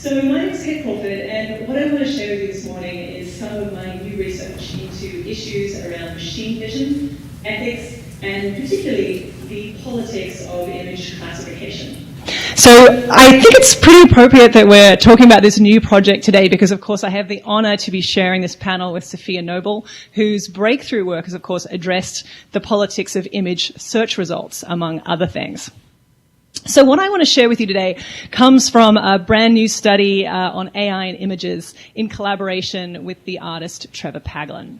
So my name is Crawford, and what I want to share with you this morning is some of my new research into issues around machine vision, ethics, and particularly the politics of image classification. So I think it's pretty appropriate that we're talking about this new project today because, of course, I have the honour to be sharing this panel with Sophia Noble, whose breakthrough work has, of course, addressed the politics of image search results, among other things. So what I want to share with you today comes from a brand new study on AI and images in collaboration with the artist Trevor Paglen.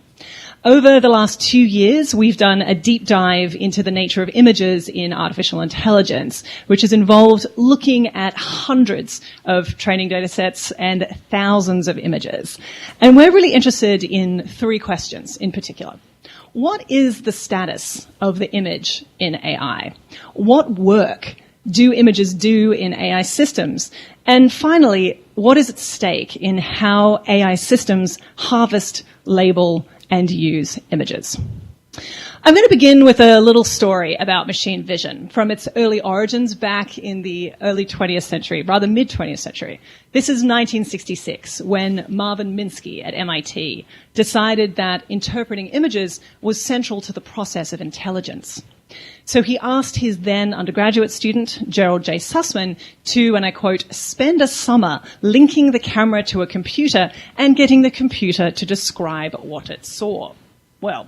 Over the last 2 years, we've done a deep dive into the nature of images in artificial intelligence, which has involved looking at hundreds of training data sets and thousands of images. And we're really interested in 3 questions in particular. What is the status of the image in AI? What work do images do in AI systems? And finally, what is at stake in how AI systems harvest, label, and use images? I'm going to begin with a little story about machine vision from its early origins back in the early 20th century, rather mid-20th century. This is 1966, when Marvin Minsky at MIT decided that interpreting images was central to the process of intelligence. So he asked his then undergraduate student, Gerald J. Sussman, to, and I quote, spend a summer linking the camera to a computer and getting the computer to describe what it saw. Well,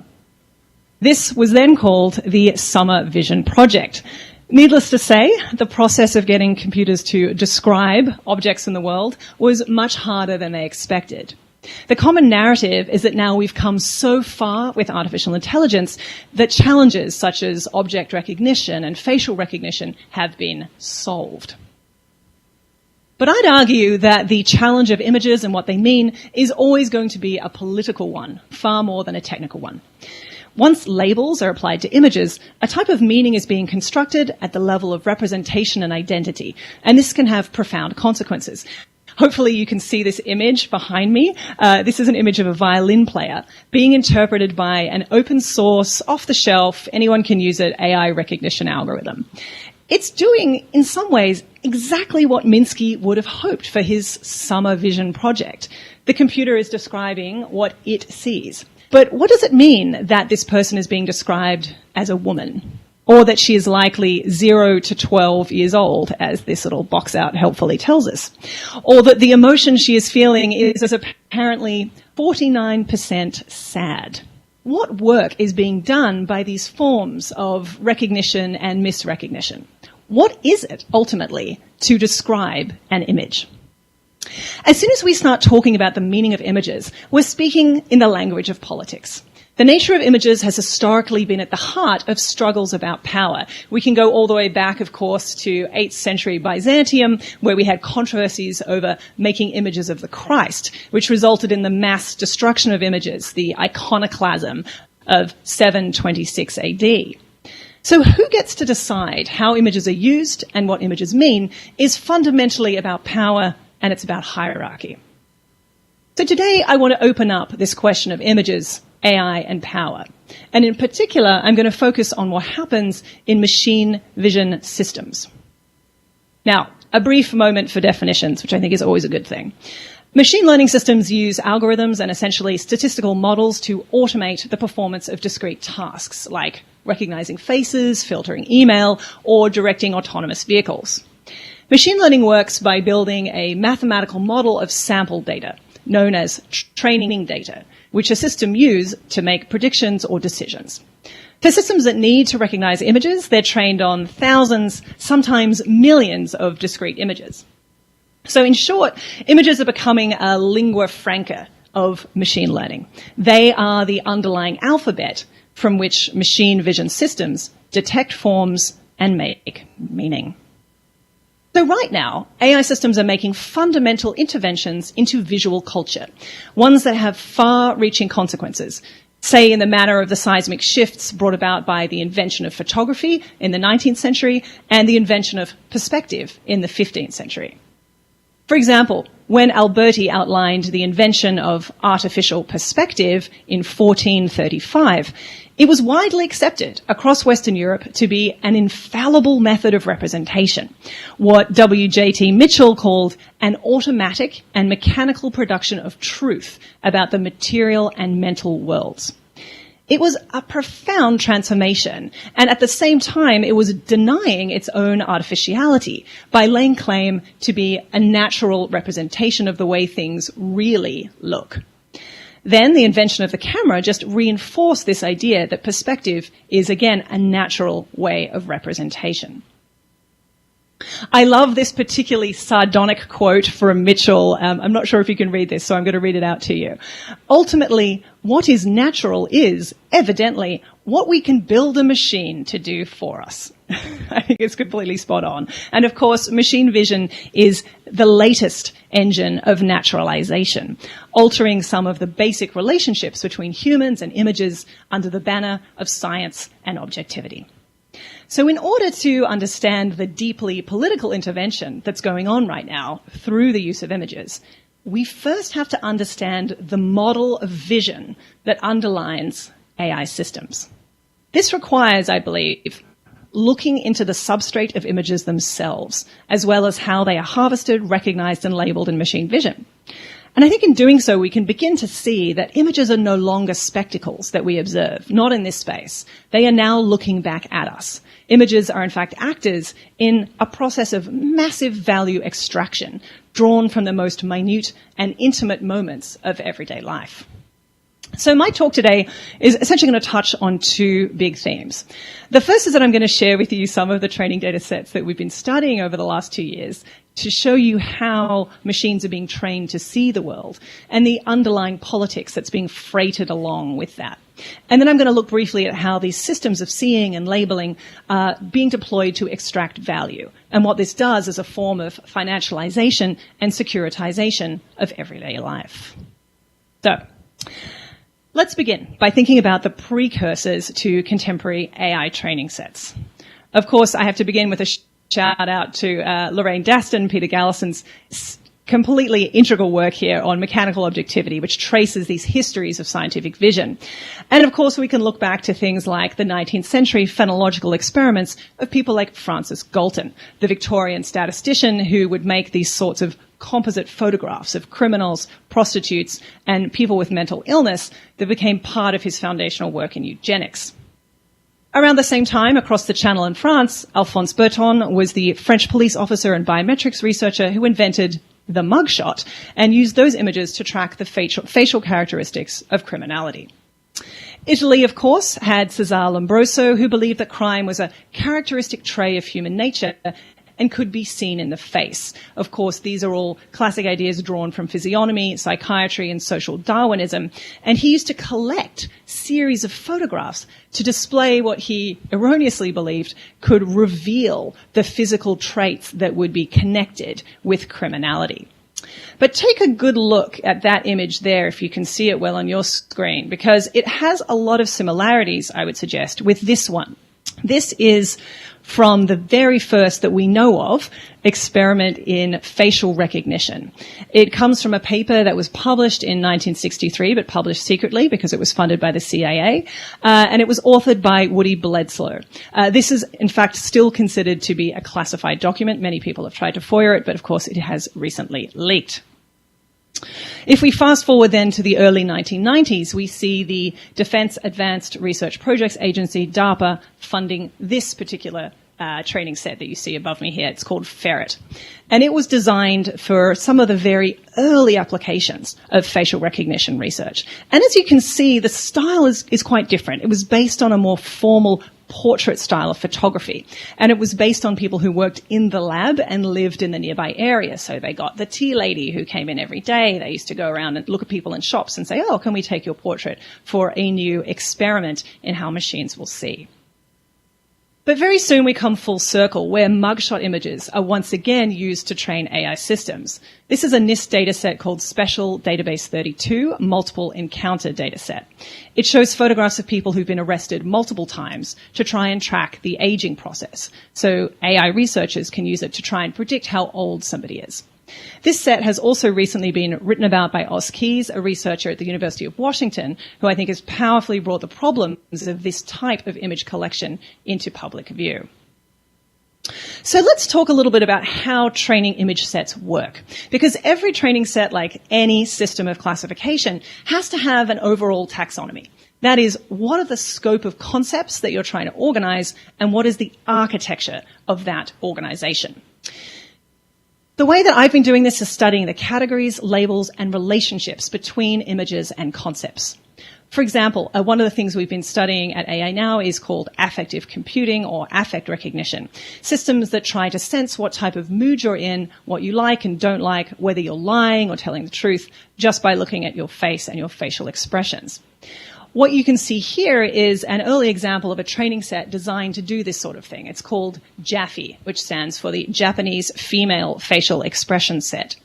this was then called the Summer Vision Project. Needless to say, the process of getting computers to describe objects in the world was much harder than they expected. The common narrative is that now we've come so far with artificial intelligence that challenges such as object recognition and facial recognition have been solved. But I'd argue that the challenge of images and what they mean is always going to be a political one, far more than a technical one. Once labels are applied to images, a type of meaning is being constructed at the level of representation and identity, and this can have profound consequences. Hopefully you can see this image behind me. This is an image of a violin player being interpreted by an open source, off-the-shelf, anyone can use it, AI recognition algorithm. It's doing, in some ways, exactly what Minsky would have hoped for his Summer Vision project. The computer is describing what it sees. But what does it mean that this person is being described as a woman? Or that she is likely 0 to 12 years old, as this little box out helpfully tells us. Or that the emotion she is feeling is apparently 49% sad. What work is being done by these forms of recognition and misrecognition? What is it, ultimately, to describe an image? As soon as we start talking about the meaning of images, we're speaking in the language of politics. The nature of images has historically been at the heart of struggles about power. We can go all the way back, of course, to 8th century Byzantium, where we had controversies over making images of the Christ, which resulted in the mass destruction of images, the iconoclasm of 726 AD. So who gets to decide how images are used and what images mean is fundamentally about power, and it's about hierarchy. So today I want to open up this question of images, AI and power. And in particular, I'm going to focus on what happens in machine vision systems. Now, a brief moment for definitions, which I think is always a good thing. Machine learning systems use algorithms and essentially statistical models to automate the performance of discrete tasks, like recognizing faces, filtering email, or directing autonomous vehicles. Machine learning works by building a mathematical model of sample data, known as training data, which a system uses to make predictions or decisions. For systems that need to recognize images, they're trained on thousands, sometimes millions of discrete images. So in short, images are becoming a lingua franca of machine learning. They are the underlying alphabet from which machine vision systems detect forms and make meaning. So right now, AI systems are making fundamental interventions into visual culture, ones that have far-reaching consequences, say in the manner of the seismic shifts brought about by the invention of photography in the 19th century and the invention of perspective in the 15th century. For example, when Alberti outlined the invention of artificial perspective in 1435, it was widely accepted across Western Europe to be an infallible method of representation, what W.J.T. Mitchell called an automatic and mechanical production of truth about the material and mental worlds. It was a profound transformation, and at the same time, it was denying its own artificiality by laying claim to be a natural representation of the way things really look. Then the invention of the camera just reinforced this idea that perspective is, again, a natural way of representation. I love this particularly sardonic quote from Mitchell. I'm not sure if you can read this, so I'm going to read it out to you. Ultimately, what is natural is, evidently, what we can build a machine to do for us. I think it's completely spot on. And of course, machine vision is the latest engine of naturalization, altering some of the basic relationships between humans and images under the banner of science and objectivity. So in order to understand the deeply political intervention that's going on right now through the use of images, we first have to understand the model of vision that underlines AI systems. This requires, I believe, looking into the substrate of images themselves, as well as how they are harvested, recognized, and labeled in machine vision. And I think in doing so, we can begin to see that images are no longer spectacles that we observe, not in this space. They are now looking back at us. Images are, in fact, actors in a process of massive value extraction, drawn from the most minute and intimate moments of everyday life. So my talk today is essentially going to touch on two big themes. The first is that I'm going to share with you some of the training data sets that we've been studying over the last 2 years to show you how machines are being trained to see the world and the underlying politics that's being freighted along with that. And then I'm going to look briefly at how these systems of seeing and labeling are being deployed to extract value and what this does as a form of financialization and securitization of everyday life. So, let's begin by thinking about the precursors to contemporary AI training sets. Of course, I have to begin with a shout out to Lorraine Daston, Peter Gallison's completely integral work here on mechanical objectivity, which traces these histories of scientific vision. And of course, we can look back to things like the 19th century phenological experiments of people like Francis Galton, the Victorian statistician who would make these sorts of composite photographs of criminals, prostitutes, and people with mental illness that became part of his foundational work in eugenics. Around the same time, across the Channel in France, Alphonse Berton was the French police officer and biometrics researcher who invented the mugshot and used those images to track the facial characteristics of criminality. Italy, of course, had Cesare Lombroso, who believed that crime was a characteristic trait of human nature and could be seen in the face. Of course, these are all classic ideas drawn from physiognomy, psychiatry, and social Darwinism. And he used to collect series of photographs to display what he erroneously believed could reveal the physical traits that would be connected with criminality. But take a good look at that image there, if you can see it well on your screen, because it has a lot of similarities, I would suggest, with this one. This is from the very first that we know of experiment in facial recognition. It comes from a paper that was published in 1963, but published secretly because it was funded by the CIA, and it was authored by Woody Bledsoe. This is, in fact, still considered to be a classified document. Many people have tried to FOIA it, but of course it has recently leaked. If we fast forward then to the early 1990s, we see the Defense Advanced Research Projects Agency, DARPA, funding this particular training set that you see above me here. It's called Ferret. And it was designed for some of the very early applications of facial recognition research. And as you can see, the style is quite different. It was based on a more formal portrait style of photography. And it was based on people who worked in the lab and lived in the nearby area. So they got the tea lady who came in every day. They used to go around and look at people in shops and say, oh, can we take your portrait for a new experiment in how machines will see? But very soon we come full circle, where mugshot images are once again used to train AI systems. This is a NIST dataset called Special Database 32, Multiple Encounter Dataset. It shows photographs of people who've been arrested multiple times to try and track the aging process. So AI researchers can use it to try and predict how old somebody is. This set has also recently been written about by Oz Keys, a researcher at the University of Washington, who I think has powerfully brought the problems of this type of image collection into public view. So let's talk a little bit about how training image sets work. Because every training set, like any system of classification, has to have an overall taxonomy. That is, what are the scope of concepts that you're trying to organize, and what is the architecture of that organization? The way that I've been doing this is studying the categories, labels, and relationships between images and concepts. For example, one of the things we've been studying at AA Now is called affective computing or affect recognition. Systems that try to sense what type of mood you're in, what you like and don't like, whether you're lying or telling the truth, just by looking at your face and your facial expressions. What you can see here is an early example of a training set designed to do this sort of thing. It's called JAFFE, which stands for the Japanese Female Facial Expression Set.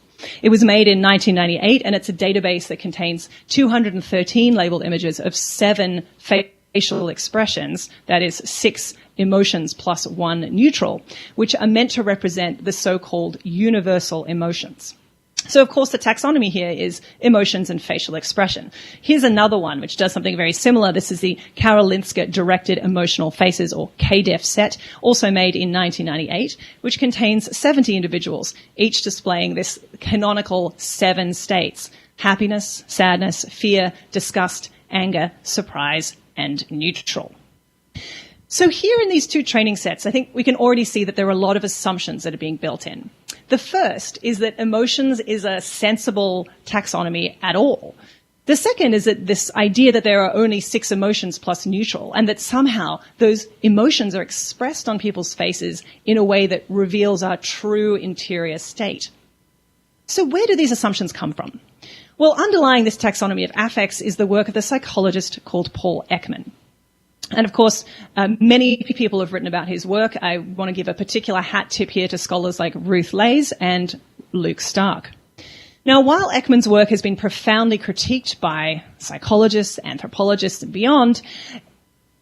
It was made in 1998, and it's a database that contains 213 labeled images of 7 facial expressions, that is 6 emotions plus 1 neutral, which are meant to represent the so-called universal emotions. So, of course, the taxonomy here is emotions and facial expression. Here's another one which does something very similar. This is the Karolinska Directed Emotional Faces, or KDEF set, also made in 1998, which contains 70 individuals, each displaying this canonical 7 states: happiness, sadness, fear, disgust, anger, surprise, and neutral. So here in these 2 training sets, I think we can already see that there are a lot of assumptions that are being built in. The first is that emotions is a sensible taxonomy at all. The second is that this idea that there are only 6 emotions plus neutral, and that somehow those emotions are expressed on people's faces in a way that reveals our true interior state. So where do these assumptions come from? Well, underlying this taxonomy of affects is the work of the psychologist called Paul Ekman. And of course, many people have written about his work. I want to give a particular hat tip here to scholars like Ruth Lays and Luke Stark. Now, while Ekman's work has been profoundly critiqued by psychologists, anthropologists, and beyond,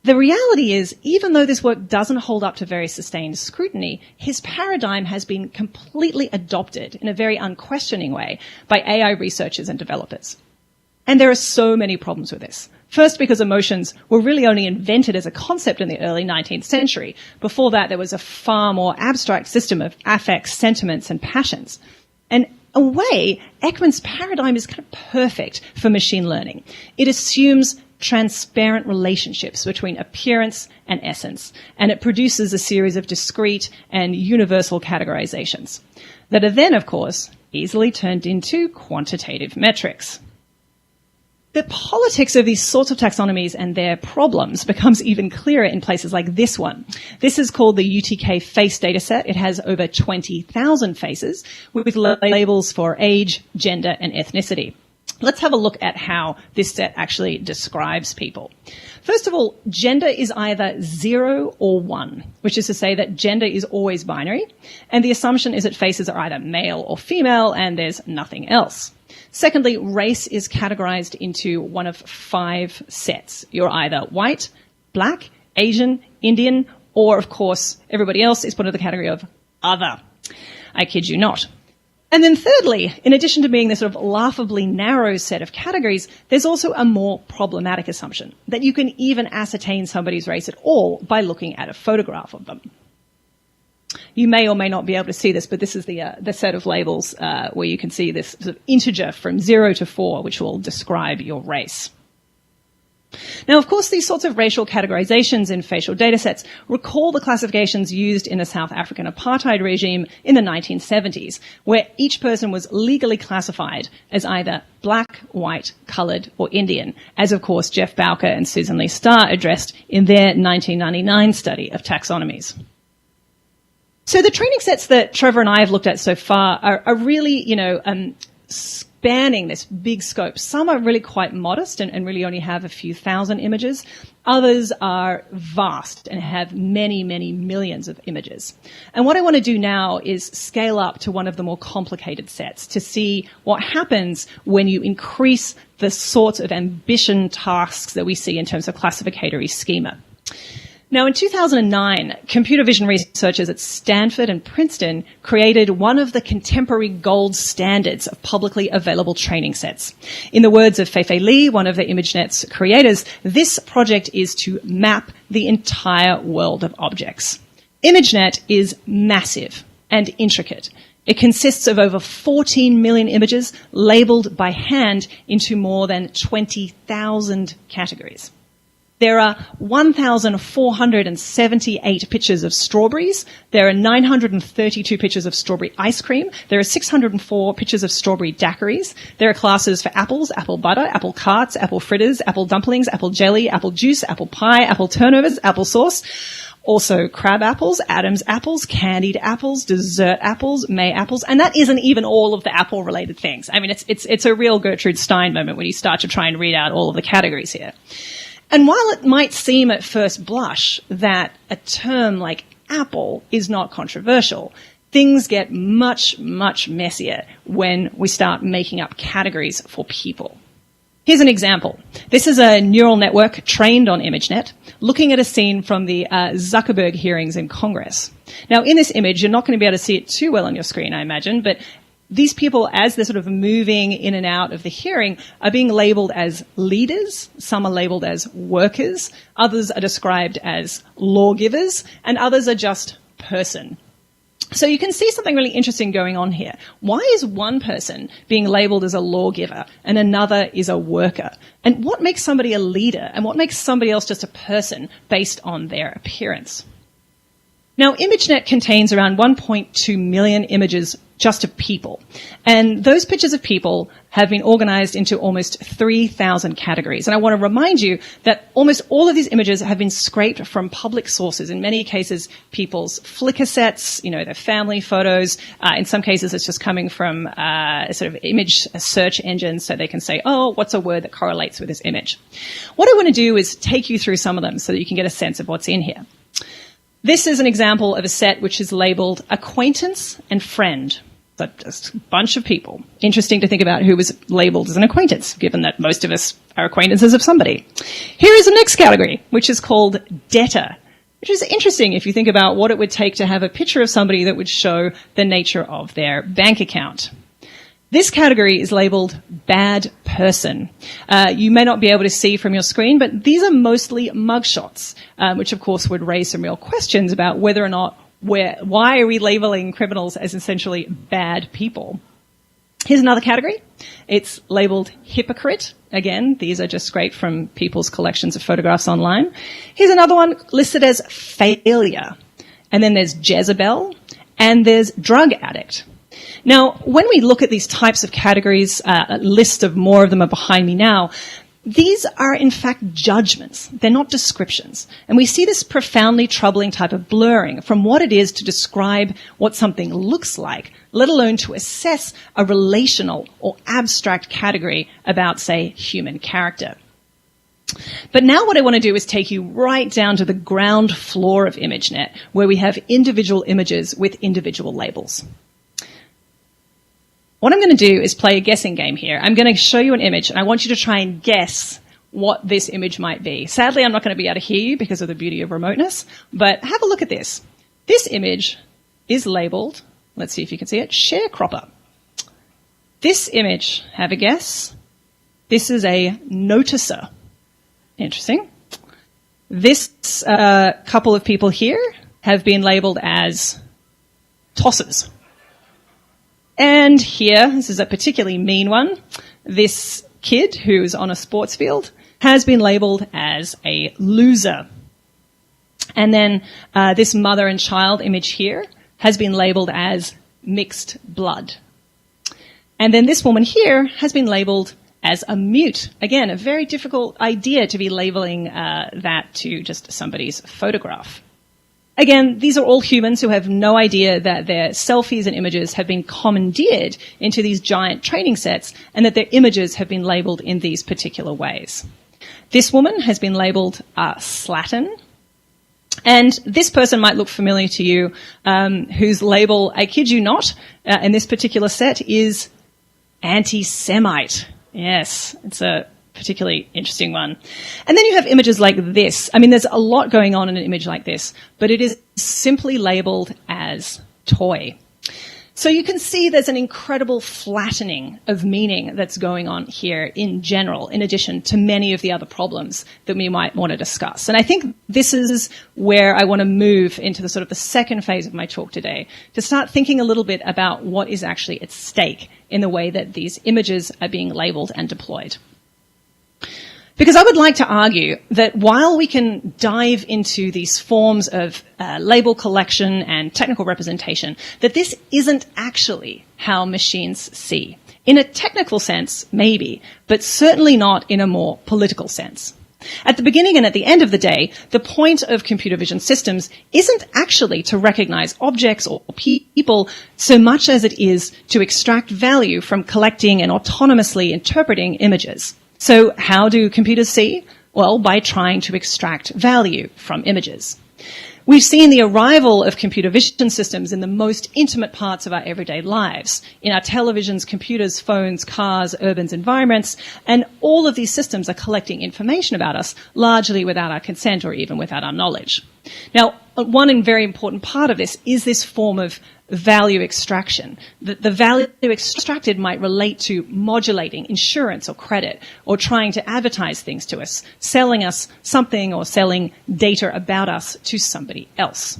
the reality is, even though this work doesn't hold up to very sustained scrutiny, his paradigm has been completely adopted in a very unquestioning way by AI researchers and developers. And there are so many problems with this. First, because emotions were really only invented as a concept in the early 19th century. Before that, there was a far more abstract system of affects, sentiments, and passions. And in a way, Ekman's paradigm is kind of perfect for machine learning. It assumes transparent relationships between appearance and essence, and it produces a series of discrete and universal categorizations that are then, of course, easily turned into quantitative metrics. The politics of these sorts of taxonomies and their problems becomes even clearer in places like this one. This is called the UTK face dataset. It has over 20,000 faces with labels for age, gender, and ethnicity. Let's have a look at how this set actually describes people. First of all, gender is either 0 or 1, which is to say that gender is always binary, and the assumption is that faces are either male or female, and there's nothing else. Secondly, race is categorized into one of 5 sets. You're either white, black, Asian, Indian, or, of course, everybody else is put in the category of other. I kid you not. And then thirdly, in addition to being this sort of laughably narrow set of categories, there's also a more problematic assumption that you can even ascertain somebody's race at all by looking at a photograph of them. You may or may not be able to see this, but this is the set of labels where you can see this sort of integer from 0 to 4, which will describe your race. Now, of course, these sorts of racial categorizations in facial datasets recall the classifications used in the South African apartheid regime in the 1970s, where each person was legally classified as either black, white, coloured, or Indian, as, of course, Jeff Bowker and Susan Lee Starr addressed in their 1999 study of taxonomies. So the training sets that Trevor and I have looked at so far are really, spanning this big scope. Some are really quite modest and really only have a few thousand images. Others are vast and have many, many millions of images. And what I want to do now is scale up to one of the more complicated sets to see what happens when you increase the sorts of ambition tasks that we see in terms of classificatory schema. Now, in 2009, computer vision researchers at Stanford and Princeton created one of the contemporary gold standards of publicly available training sets. In the words of Fei-Fei Li, one of the ImageNet's creators, this project is to map the entire world of objects. ImageNet is massive and intricate. It consists of over 14 million images labeled by hand into more than 20,000 categories. There are 1,478 pictures of strawberries. There are 932 pictures of strawberry ice cream. There are 604 pictures of strawberry daiquiris. There are classes for apples, apple butter, apple carts, apple fritters, apple dumplings, apple jelly, apple juice, apple pie, apple turnovers, apple sauce. Also crab apples, Adam's apples, candied apples, dessert apples, May apples, and that isn't even all of the apple-related things. I mean, it's a real Gertrude Stein moment when you start to try and read out all of the categories here. And while it might seem at first blush that a term like apple is not controversial, things get much, much messier when we start making up categories for people. Here's an example. This is a neural network trained on ImageNet, looking at a scene from the Zuckerberg hearings in Congress. Now, in this image, you're not going to be able to see it too well on your screen, I imagine, but these people, as they're sort of moving in and out of the hearing, are being labeled as leaders. Some are labeled as workers. Others are described as lawgivers. And others are just person. So you can see something really interesting going on here. Why is one person being labeled as a lawgiver and another is a worker? And what makes somebody a leader and what makes somebody else just a person based on their appearance? Now, ImageNet contains around 1.2 million images just of people. And those pictures of people have been organized into almost 3,000 categories. And I want to remind you that almost all of these images have been scraped from public sources. In many cases, people's Flickr sets, their family photos. In some cases, it's just coming from sort of image search engines so they can say, oh, what's a word that correlates with this image? What I want to do is take you through some of them so that you can get a sense of what's in here. This is an example of a set which is labeled acquaintance and friend. So just a bunch of people. Interesting to think about who was labeled as an acquaintance, given that most of us are acquaintances of somebody. Here is the next category, which is called debtor, which is interesting if you think about what it would take to have a picture of somebody that would show the nature of their bank account. This category is labeled bad person. You may not be able to see from your screen, but these are mostly mugshots, which of course would raise some real questions about whether or not why are we labeling criminals as essentially bad people? Here's another category. It's labeled hypocrite. Again, these are just scraped from people's collections of photographs online. Here's another one listed as failure. And then there's Jezebel and there's drug addict. Now, when we look at these types of categories, a list of more of them are behind me now, these are in fact judgments. They're not descriptions. And we see this profoundly troubling type of blurring from what it is to describe what something looks like, let alone to assess a relational or abstract category about, say, human character. But now what I want to do is take you right down to the ground floor of ImageNet, where we have individual images with individual labels. What I'm going to do is play a guessing game here. I'm going to show you an image, and I want you to try and guess what this image might be. Sadly, I'm not going to be able to hear you because of the beauty of remoteness, but have a look at this. This image is labeled, let's see if you can see it, sharecropper. This image, have a guess. This is a noticer. Interesting. This couple of people here have been labeled as tossers. And here, this is a particularly mean one, this kid who's on a sports field has been labeled as a loser. And then this mother and child image here has been labeled as mixed blood. And then this woman here has been labeled as a mute. Again, a very difficult idea to be labeling that to just somebody's photograph. Again, these are all humans who have no idea that their selfies and images have been commandeered into these giant training sets and that their images have been labeled in these particular ways. This woman has been labeled slattern. And this person might look familiar to you, whose label, I kid you not, in this particular set is anti-Semite. Yes, it's a particularly interesting one. And then you have images like this. I mean, there's a lot going on in an image like this, but it is simply labeled as toy. So you can see there's an incredible flattening of meaning that's going on here in general, in addition to many of the other problems that we might want to discuss. And I think this is where I want to move into the sort of the second phase of my talk today, to start thinking a little bit about what is actually at stake in the way that these images are being labeled and deployed. Because I would like to argue that while we can dive into these forms of label collection and technical representation, that this isn't actually how machines see. In a technical sense, maybe, but certainly not in a more political sense. At the beginning and at the end of the day, the point of computer vision systems isn't actually to recognize objects or people so much as it is to extract value from collecting and autonomously interpreting images. So how do computers see? Well, by trying to extract value from images. We've seen the arrival of computer vision systems in the most intimate parts of our everyday lives, in our televisions, computers, phones, cars, urban environments, and all of these systems are collecting information about us, largely without our consent or even without our knowledge. Now, one and very important part of this is this form of value extraction. The value extracted might relate to modulating insurance or credit, or trying to advertise things to us, selling us something or selling data about us to somebody else.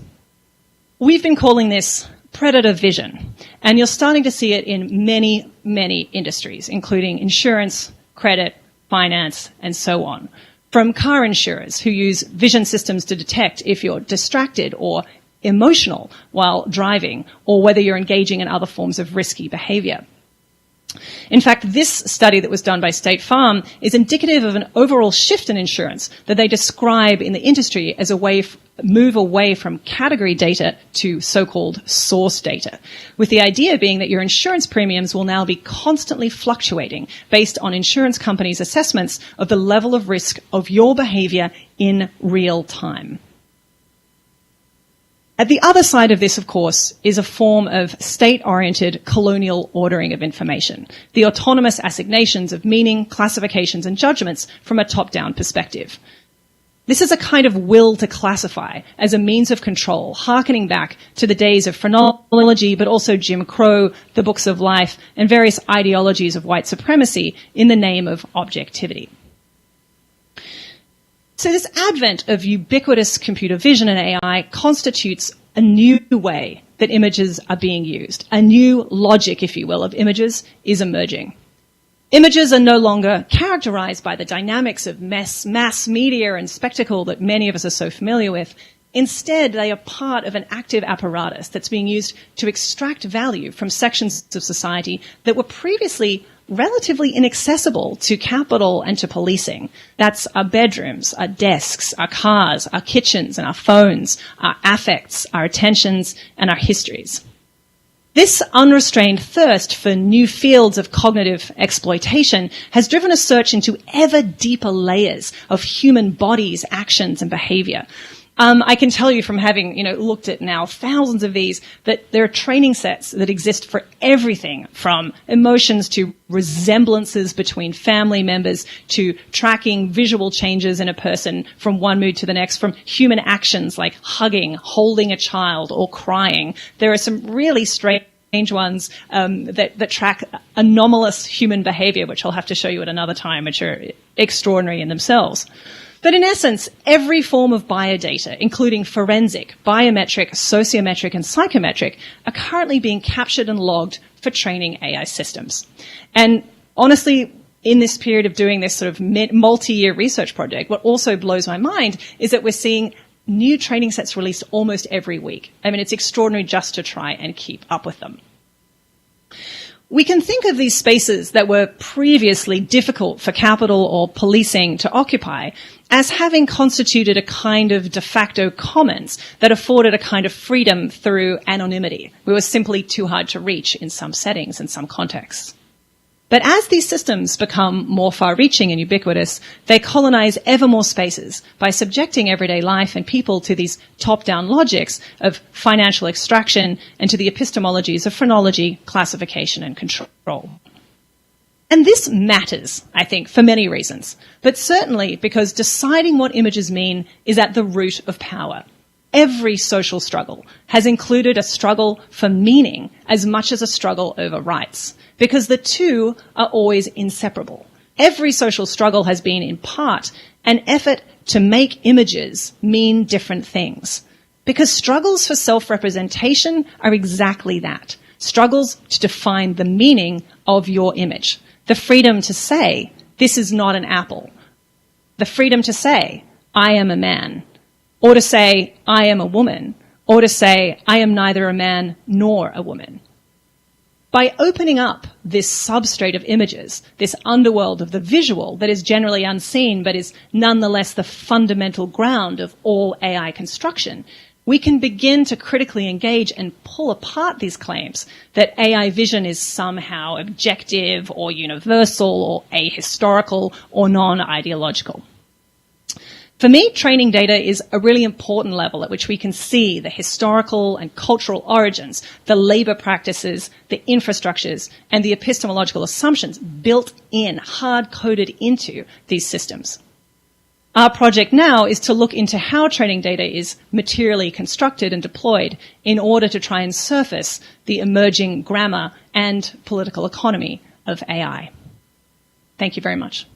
We've been calling this predator vision, and you're starting to see it in many, many industries, including insurance, credit, finance, and so on. From car insurers who use vision systems to detect if you're distracted or emotional while driving, or whether you're engaging in other forms of risky behavior. In fact, this study that was done by State Farm is indicative of an overall shift in insurance that they describe in the industry as a move away from category data to so-called source data, with the idea being that your insurance premiums will now be constantly fluctuating based on insurance companies' assessments of the level of risk of your behavior in real time. At the other side of this, of course, is a form of state-oriented colonial ordering of information, the autonomous assignations of meaning, classifications, and judgments from a top-down perspective. This is a kind of will to classify as a means of control, harkening back to the days of phrenology, but also Jim Crow, the books of life, and various ideologies of white supremacy in the name of objectivity. So this advent of ubiquitous computer vision and AI constitutes a new way that images are being used. A new logic, if you will, of images is emerging. Images are no longer characterized by the dynamics of mass media and spectacle that many of us are so familiar with. Instead, they are part of an active apparatus that's being used to extract value from sections of society that were previously relatively inaccessible to capital and to policing. That's our bedrooms, our desks, our cars, our kitchens and our phones, our affects, our attentions, and our histories. This unrestrained thirst for new fields of cognitive exploitation has driven a search into ever deeper layers of human bodies, actions, and behavior. I can tell you from having, looked at now thousands of these, that there are training sets that exist for everything from emotions to resemblances between family members to tracking visual changes in a person from one mood to the next, from human actions like hugging, holding a child, or crying. There are some really strange ones that track anomalous human behavior, which I'll have to show you at another time, which are extraordinary in themselves. But in essence, every form of biodata, including forensic, biometric, sociometric, and psychometric, are currently being captured and logged for training AI systems. And honestly, in this period of doing this sort of multi-year research project, what also blows my mind is that we're seeing new training sets released almost every week. I mean, it's extraordinary just to try and keep up with them. We can think of these spaces that were previously difficult for capital or policing to occupy as having constituted a kind of de facto commons that afforded a kind of freedom through anonymity. We were simply too hard to reach in some settings and some contexts. But as these systems become more far-reaching and ubiquitous, they colonize ever more spaces by subjecting everyday life and people to these top-down logics of financial extraction and to the epistemologies of phrenology, classification, and control. And this matters, I think, for many reasons, but certainly because deciding what images mean is at the root of power. Every social struggle has included a struggle for meaning as much as a struggle over rights, because the two are always inseparable. Every social struggle has been, in part, an effort to make images mean different things, because struggles for self-representation are exactly that, struggles to define the meaning of your image. The freedom to say, this is not an apple. The freedom to say, I am a man. Or to say, I am a woman. Or to say, I am neither a man nor a woman. By opening up this substrate of images, this underworld of the visual that is generally unseen but is nonetheless the fundamental ground of all AI construction, we can begin to critically engage and pull apart these claims that AI vision is somehow objective or universal or ahistorical or non-ideological. For me, training data is a really important level at which we can see the historical and cultural origins, the labour practices, the infrastructures, and the epistemological assumptions built in, hard-coded into these systems. Our project now is to look into how training data is materially constructed and deployed in order to try and surface the emerging grammar and political economy of AI. Thank you very much.